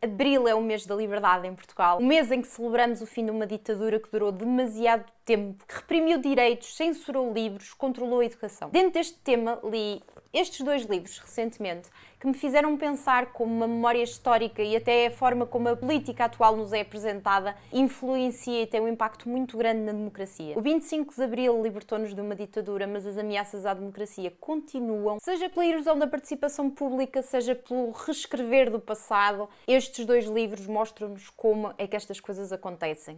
Abril é o mês da liberdade em Portugal, o mês em que celebramos o fim de uma ditadura que durou demasiado tempo, que reprimiu direitos, censurou livros, controlou a educação. Dentro deste tema, li estes dois livros recentemente que me fizeram pensar como uma memória histórica e até a forma como a política atual nos é apresentada influencia e tem um impacto muito grande na democracia. O 25 de Abril libertou-nos de uma ditadura, mas as ameaças à democracia continuam, seja pela erosão da participação pública, seja pelo reescrever do passado. Estes dois livros mostram-nos como é que estas coisas acontecem.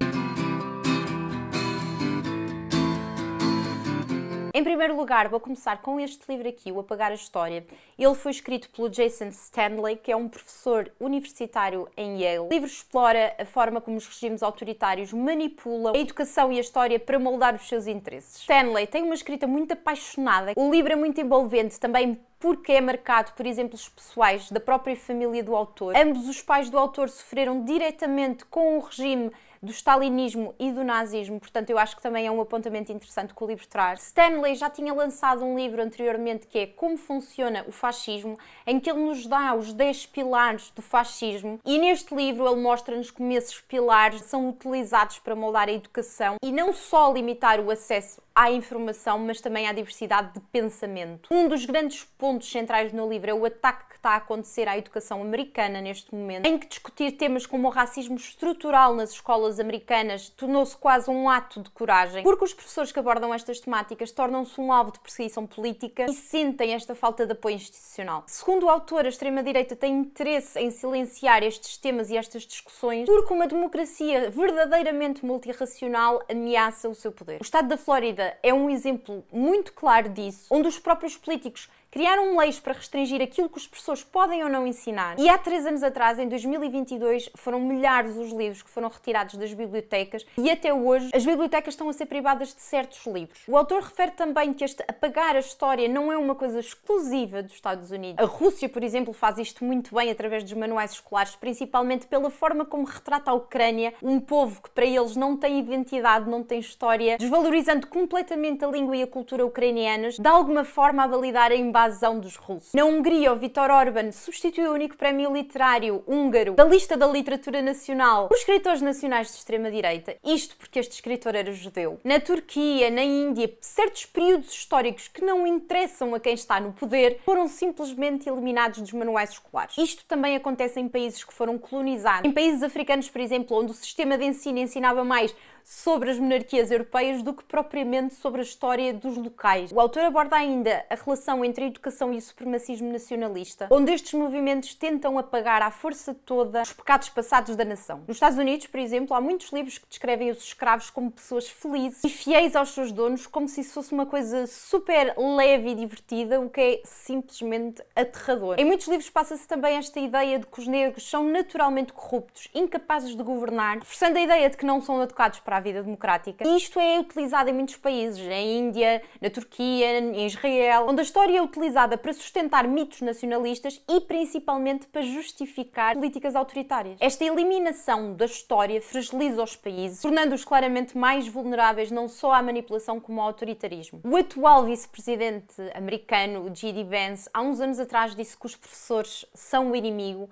Em primeiro lugar, vou começar com este livro aqui, O Apagar a História. Ele foi escrito pelo Jason Stanley, que é um professor universitário em Yale. O livro explora a forma como os regimes autoritários manipulam a educação e a história para moldar os seus interesses. Stanley tem uma escrita muito apaixonada. O livro é muito envolvente também porque é marcado por exemplos pessoais da própria família do autor. Ambos os pais do autor sofreram diretamente com o regime do stalinismo e do nazismo, portanto eu acho que também é um apontamento interessante que o livro traz. Stanley já tinha lançado um livro anteriormente que é Como Funciona o Fascismo, em que ele nos dá os 10 pilares do fascismo, e neste livro ele mostra-nos como esses pilares são utilizados para moldar a educação e não só limitar o acesso à informação, mas também à diversidade de pensamento. Um dos grandes pontos centrais no livro é o ataque que está a acontecer à educação americana neste momento, em que discutir temas como o racismo estrutural nas escolas americanas tornou-se quase um ato de coragem, porque os professores que abordam estas temáticas tornam-se um alvo de perseguição política e sentem esta falta de apoio institucional. Segundo o autor, a extrema-direita tem interesse em silenciar estes temas e estas discussões porque uma democracia verdadeiramente multirracional ameaça o seu poder. O estado da Flórida é um exemplo muito claro disso, onde os próprios políticos criaram leis para restringir aquilo que os professores podem ou não ensinar. E há 3 anos atrás, em 2022, foram milhares os livros que foram retirados das bibliotecas e até hoje as bibliotecas estão a ser privadas de certos livros. O autor refere também que este apagar a história não é uma coisa exclusiva dos Estados Unidos. A Rússia, por exemplo, faz isto muito bem através dos manuais escolares, principalmente pela forma como retrata a Ucrânia, um povo que para eles não tem identidade, não tem história, desvalorizando completamente a língua e a cultura ucranianas, de alguma forma a validar a invasão dos russos. Na Hungria, o Viktor Orbán substituiu o único prémio literário húngaro da lista da literatura nacional por escritores nacionais de extrema-direita. Isto porque este escritor era judeu. Na Turquia, na Índia, certos períodos históricos que não interessam a quem está no poder foram simplesmente eliminados dos manuais escolares. Isto também acontece em países que foram colonizados. Em países africanos, por exemplo, onde o sistema de ensino ensinava mais sobre as monarquias europeias do que propriamente sobre a história dos locais. O autor aborda ainda a relação entre a educação e o supremacismo nacionalista, onde estes movimentos tentam apagar à força toda os pecados passados da nação. Nos Estados Unidos, por exemplo, há muitos livros que descrevem os escravos como pessoas felizes e fiéis aos seus donos, como se isso fosse uma coisa super leve e divertida, o que é simplesmente aterrador. Em muitos livros passa-se também esta ideia de que os negros são naturalmente corruptos, incapazes de governar, reforçando a ideia de que não são educados para a vida democrática. E isto é utilizado em muitos países, na Índia, na Turquia, em Israel, onde a história é utilizada para sustentar mitos nacionalistas e principalmente para justificar políticas autoritárias. Esta eliminação da história fragiliza os países, tornando-os claramente mais vulneráveis não só à manipulação como ao autoritarismo. O atual vice-presidente americano, J.D. Vance, há uns anos atrás disse que os professores são o inimigo.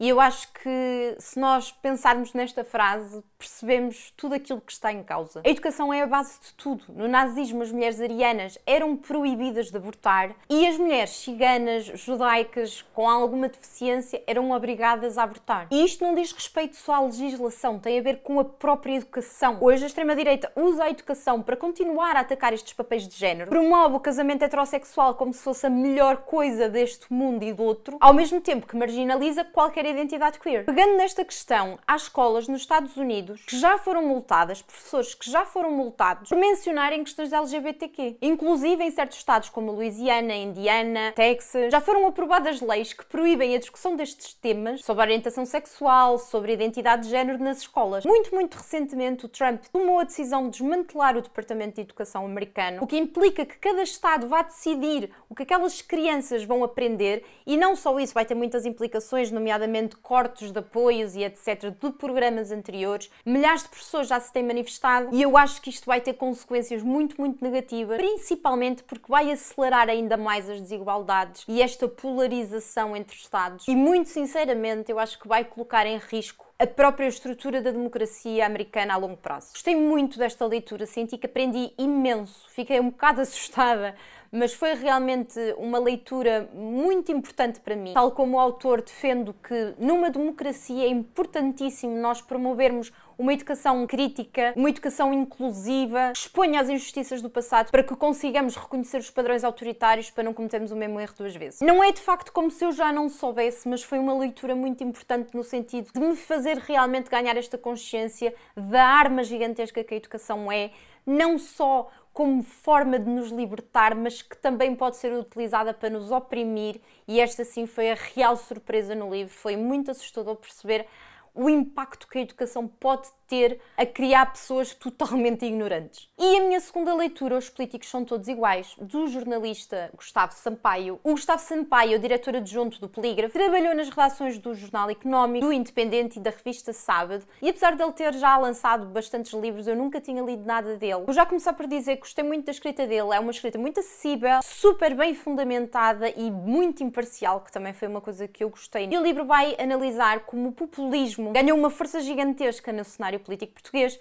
E eu acho que, se nós pensarmos nesta frase, percebemos tudo aquilo que está em causa. A educação é a base de tudo. No nazismo, as mulheres arianas eram proibidas de abortar e as mulheres ciganas, judaicas, com alguma deficiência, eram obrigadas a abortar. E isto não diz respeito só à legislação, tem a ver com a própria educação. Hoje, a extrema-direita usa a educação para continuar a atacar estes papéis de género, promove o casamento heterossexual como se fosse a melhor coisa deste mundo e do outro, ao mesmo tempo que marginaliza qualquer identidade queer. Pegando nesta questão, há escolas nos Estados Unidos que já foram multadas, professores que já foram multados por mencionarem questões LGBTQ. Inclusive em certos estados como Louisiana, Indiana, Texas, já foram aprovadas leis que proíbem a discussão destes temas sobre orientação sexual, sobre identidade de género nas escolas. Muito recentemente o Trump tomou a decisão de desmantelar o Departamento de Educação americano, o que implica que cada estado vá decidir o que aquelas crianças vão aprender e não só isso, vai ter muitas implicações, nomeadamente cortes de apoios e etc. de programas anteriores, Milhares de pessoas já se têm manifestado e eu acho que isto vai ter consequências muito, muito negativas, principalmente porque vai acelerar ainda mais as desigualdades e esta polarização entre Estados. E muito sinceramente, eu acho que vai colocar em risco a própria estrutura da democracia americana a longo prazo. Gostei muito desta leitura, senti que aprendi imenso, fiquei um bocado assustada, mas foi realmente uma leitura muito importante para mim. Tal como o autor, defendo que numa democracia é importantíssimo nós promovermos uma educação crítica, uma educação inclusiva, que exponha as injustiças do passado para que consigamos reconhecer os padrões autoritários para não cometermos o mesmo erro duas vezes. Não é de facto como se eu já não soubesse, mas foi uma leitura muito importante no sentido de me fazer realmente ganhar esta consciência da arma gigantesca que a educação é, não só como forma de nos libertar, mas que também pode ser utilizada para nos oprimir, e esta sim foi a real surpresa no livro. Foi muito assustador perceber o impacto que a educação pode ter a criar pessoas totalmente ignorantes. E a minha segunda leitura, Os Políticos São Todos Iguais, do jornalista Gustavo Sampaio. O Gustavo Sampaio, diretor adjunto do Polígrafo, trabalhou nas redações do Jornal Económico, do Independente e da revista Sábado, e apesar dele ter já lançado bastantes livros, eu nunca tinha lido nada dele. Vou já começar por dizer que gostei muito da escrita dele, é uma escrita muito acessível, super bem fundamentada e muito imparcial, que também foi uma coisa que eu gostei. E o livro vai analisar como o populismo ganhou uma força gigantesca no cenário político português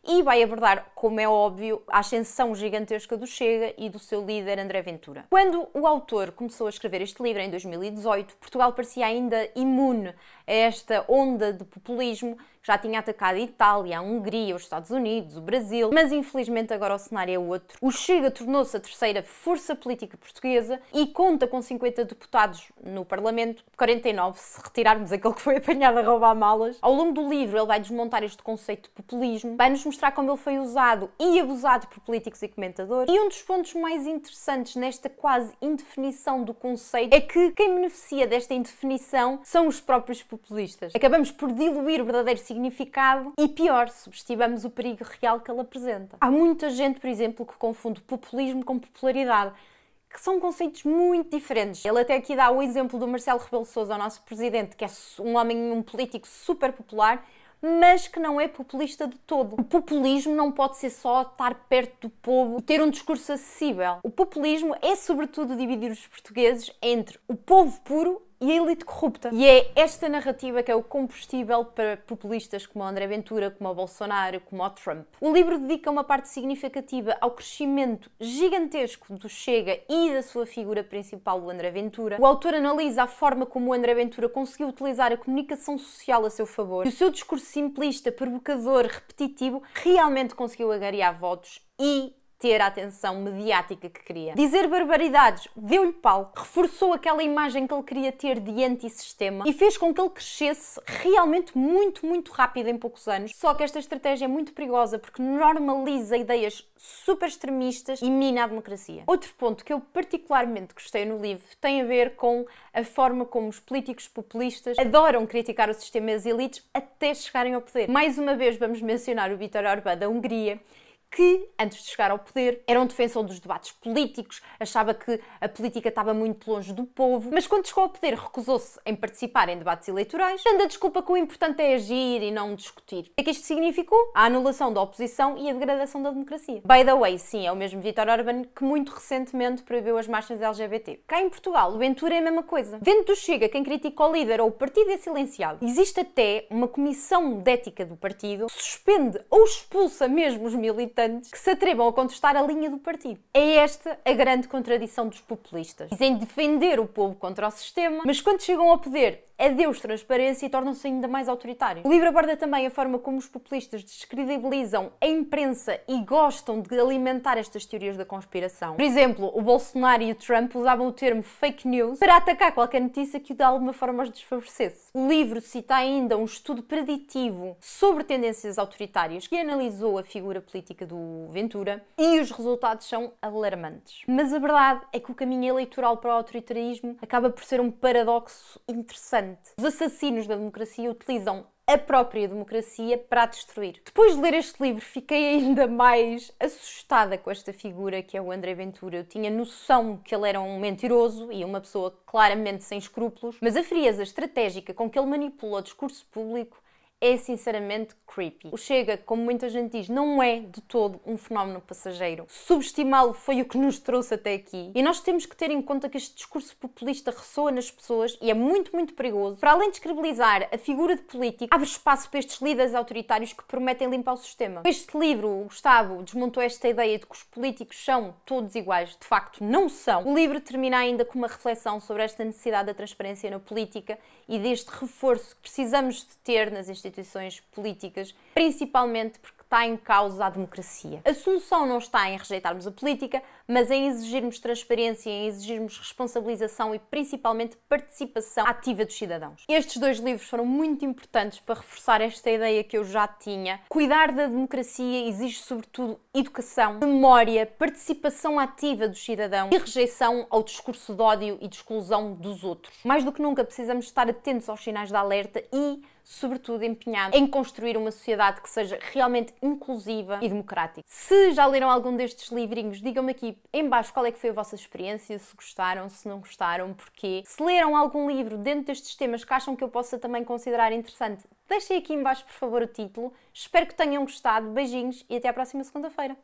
e vai abordar, como é óbvio, a ascensão gigantesca do Chega e do seu líder André Ventura. Quando o autor começou a escrever este livro, em 2018, Portugal parecia ainda imune a esta onda de populismo que já tinha atacado a Itália, a Hungria, os Estados Unidos, o Brasil, mas infelizmente agora o cenário é outro. O Chega tornou-se a terceira força política portuguesa e conta com 50 deputados no Parlamento, 49 se retirarmos aquele que foi apanhado a roubar malas. Ao longo do livro ele vai desmontar este conceito de populismo, vai-nos mostrar como ele foi usado e abusado por políticos e comentadores. E um dos pontos mais interessantes nesta quase indefinição do conceito é que quem beneficia desta indefinição são os próprios populistas. Acabamos por diluir o verdadeiro significado e, pior, subestimamos o perigo real que ele apresenta. Há muita gente, por exemplo, que confunde populismo com popularidade, que são conceitos muito diferentes. Ele até aqui dá o exemplo do Marcelo Rebelo de Sousa, o nosso presidente, que é um homem, um político super popular, mas que não é populista de todo. O populismo não pode ser só estar perto do povo e ter um discurso acessível. O populismo é, sobretudo, dividir os portugueses entre o povo puro e a elite corrupta. E é esta narrativa que é o combustível para populistas como o André Ventura, como o Bolsonaro, como o Trump. O livro dedica uma parte significativa ao crescimento gigantesco do Chega e da sua figura principal, o André Ventura. O autor analisa a forma como o André Ventura conseguiu utilizar a comunicação social a seu favor e o seu discurso simplista, provocador, repetitivo, realmente conseguiu angariar votos e ter a atenção mediática que queria. Dizer barbaridades deu-lhe palco, reforçou aquela imagem que ele queria ter de antissistema e fez com que ele crescesse realmente muito rápido em poucos anos. Só que esta estratégia é muito perigosa porque normaliza ideias super extremistas e mina a democracia. Outro ponto que eu particularmente gostei no livro tem a ver com a forma como os políticos populistas adoram criticar o sistema e as elites até chegarem ao poder. Mais uma vez vamos mencionar o Viktor Orbán da Hungria, que, antes de chegar ao poder, era um defensor dos debates políticos, achava que a política estava muito longe do povo, mas quando chegou ao poder recusou-se em participar em debates eleitorais, dando a desculpa que o importante é agir e não discutir. O que é que isto significou? A anulação da oposição e a degradação da democracia. By the way, sim, é o mesmo Viktor Orbán que muito recentemente proibiu as marchas LGBT. Cá em Portugal, o Ventura é a mesma coisa. Dentro do Chega, quem critica o líder ou o partido é silenciado. Existe até uma comissão de ética do partido que suspende ou expulsa mesmo os militantes que se atrevam a contestar a linha do partido. É esta a grande contradição dos populistas. Dizem defender o povo contra o sistema, mas quando chegam ao poder, adeus transparência e tornam-se ainda mais autoritários. O livro aborda também a forma como os populistas descredibilizam a imprensa e gostam de alimentar estas teorias da conspiração. Por exemplo, o Bolsonaro e o Trump usavam o termo fake news para atacar qualquer notícia que de alguma forma os desfavorecesse. O livro cita ainda um estudo preditivo sobre tendências autoritárias que analisou a figura política do Ventura e os resultados são alarmantes. Mas a verdade é que o caminho eleitoral para o autoritarismo acaba por ser um paradoxo interessante. Os assassinos da democracia utilizam a própria democracia para a destruir. Depois de ler este livro, fiquei ainda mais assustada com esta figura que é o André Ventura. Eu tinha noção que ele era um mentiroso e uma pessoa claramente sem escrúpulos, mas a frieza estratégica com que ele manipula o discurso público é sinceramente creepy. O Chega, como muita gente diz, não é de todo um fenómeno passageiro. Subestimá-lo foi o que nos trouxe até aqui. E nós temos que ter em conta que este discurso populista ressoa nas pessoas e é muito, muito perigoso. Para além de descredibilizar a figura de político, abre espaço para estes líderes autoritários que prometem limpar o sistema. Este livro, o Gustavo desmontou esta ideia de que os políticos são todos iguais. De facto, não são. O livro termina ainda com uma reflexão sobre esta necessidade da transparência na política e deste reforço que precisamos de ter nas instituições políticas, principalmente porque está em causa a democracia. A solução não está em rejeitarmos a política, mas em exigirmos transparência, em exigirmos responsabilização e principalmente participação ativa dos cidadãos. Estes dois livros foram muito importantes para reforçar esta ideia que eu já tinha. Cuidar da democracia exige sobretudo educação, memória, participação ativa dos cidadãos e rejeição ao discurso de ódio e de exclusão dos outros. Mais do que nunca precisamos estar atentos aos sinais de alerta e, sobretudo, empenhados em construir uma sociedade que seja realmente inclusiva e democrática. Se já leram algum destes livrinhos, digam-me aqui em baixo qual é que foi a vossa experiência, se gostaram, se não gostaram, porquê. Se leram algum livro dentro destes temas que acham que eu possa também considerar interessante, deixem aqui em baixo, por favor, o título. Espero que tenham gostado. Beijinhos e até à próxima segunda-feira.